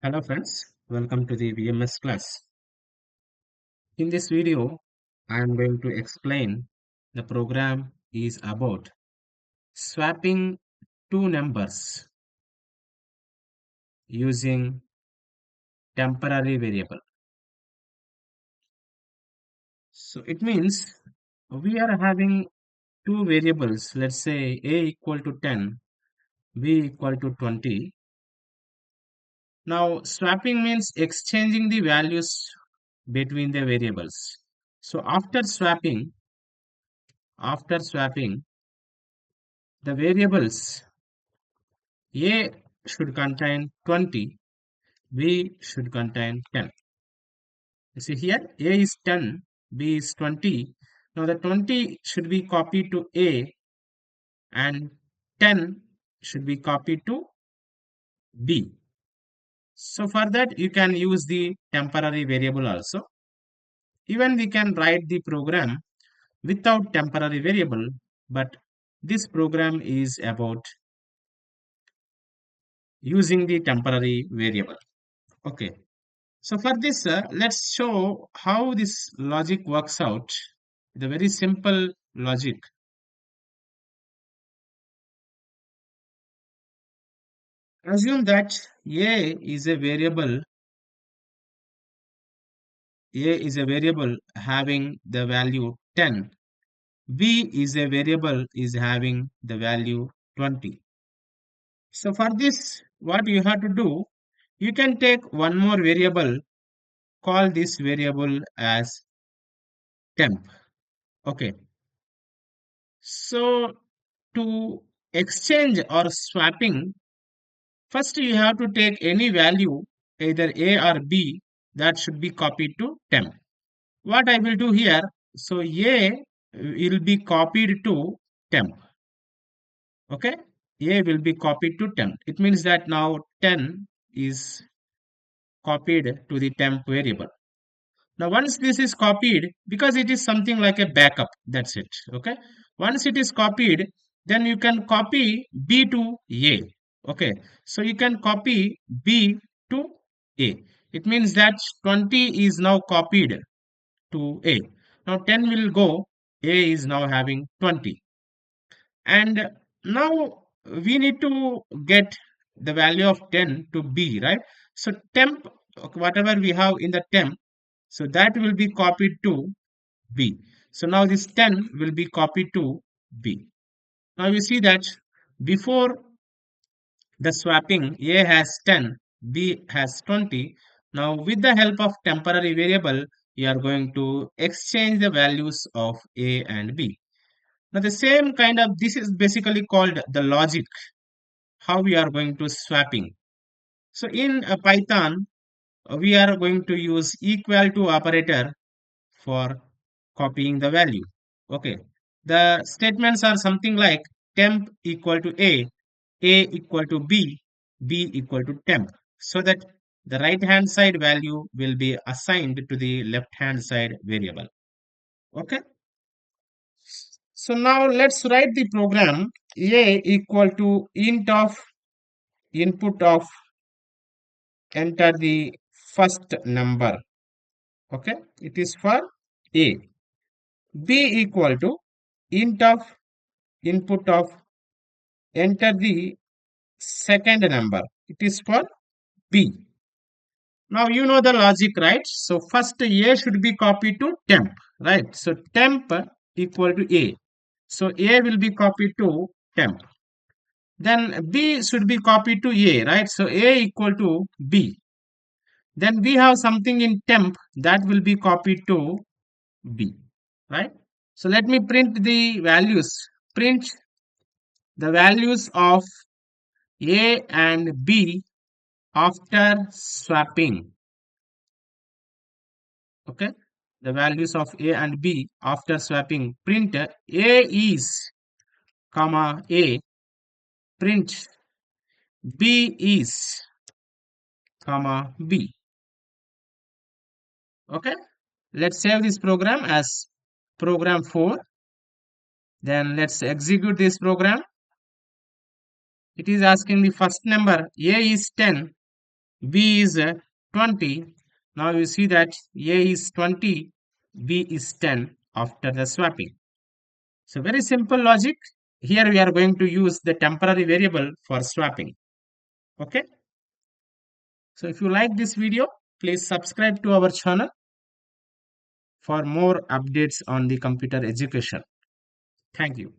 Hello friends, welcome to the VMS class. In this video, I am going to explain the program is about swapping two numbers using temporary variable. So it means we are having two variables, let's say a equal to 10, b equal to 20. Now swapping means exchanging the values between the variables. So after swapping the variables A should contain 20, B should contain 10. You see here, A is 10, B is 20. Now the 20 should be copied to A and 10 should be copied to B. So for that you can use the temporary variable also. Even we can write the program without temporary variable, but this program is about using the temporary variable. Okay. So for this, let's show how this logic works out. The very simple logic. Assume that A is a variable having the value 10. B is a variable is having the value 20. So for this, what you have to do, you can take one more variable, call this variable as temp. Okay. So to exchange or swapping, first, you have to take any value, either A or B, that should be copied to temp. What I will do here, so A will be copied to temp. Okay, A will be copied to temp. It means that now 10 is copied to the temp variable. Now, once this is copied, because it is something like a backup, that's it. Okay, once it is copied, then you can copy B to A. Okay, so you can copy B to A. It means that 20 is now copied to A. Now 10 will go, A is now having 20. And now we need to get the value of 10 to B, right? So temp, whatever we have in the temp, so that will be copied to B. So now this 10 will be copied to B. Now you see that before the swapping, A has 10, B has 20. Now with the help of temporary variable, you are going to exchange the values of A and B. Now the same kind of, this is basically called the logic, how we are going to swapping. So in Python, we are going to use equal to operator for copying the value. Okay. The statements are something like temp equal to A equal to B equal to temp. So that the right hand side value will be assigned to the left hand side variable. Okay. So now let's write the program A equal to int of input of enter the first number. Okay. It is for A. B equal to int of input of enter the second number. It is for B. Now you know the logic, right? So first A should be copied to temp, right? So temp equal to A. So A will be copied to temp. Then B should be copied to A, right? So A equal to B. Then we have something in temp that will be copied to B, right? So let me print the values. Print the values of A and B after swapping. Okay, the values of A and B after swapping. Print A is comma A. Print B is comma B. Okay, let's save this program as program 4. Then let's execute this program. It is asking the first number. A is 10. B is 20. Now you see that A is 20, B is 10 after the swapping. So very simple logic. Here we are going to use the temporary variable for swapping. Okay. So if you like this video, please subscribe to our channel for more updates on the computer education. Thank you.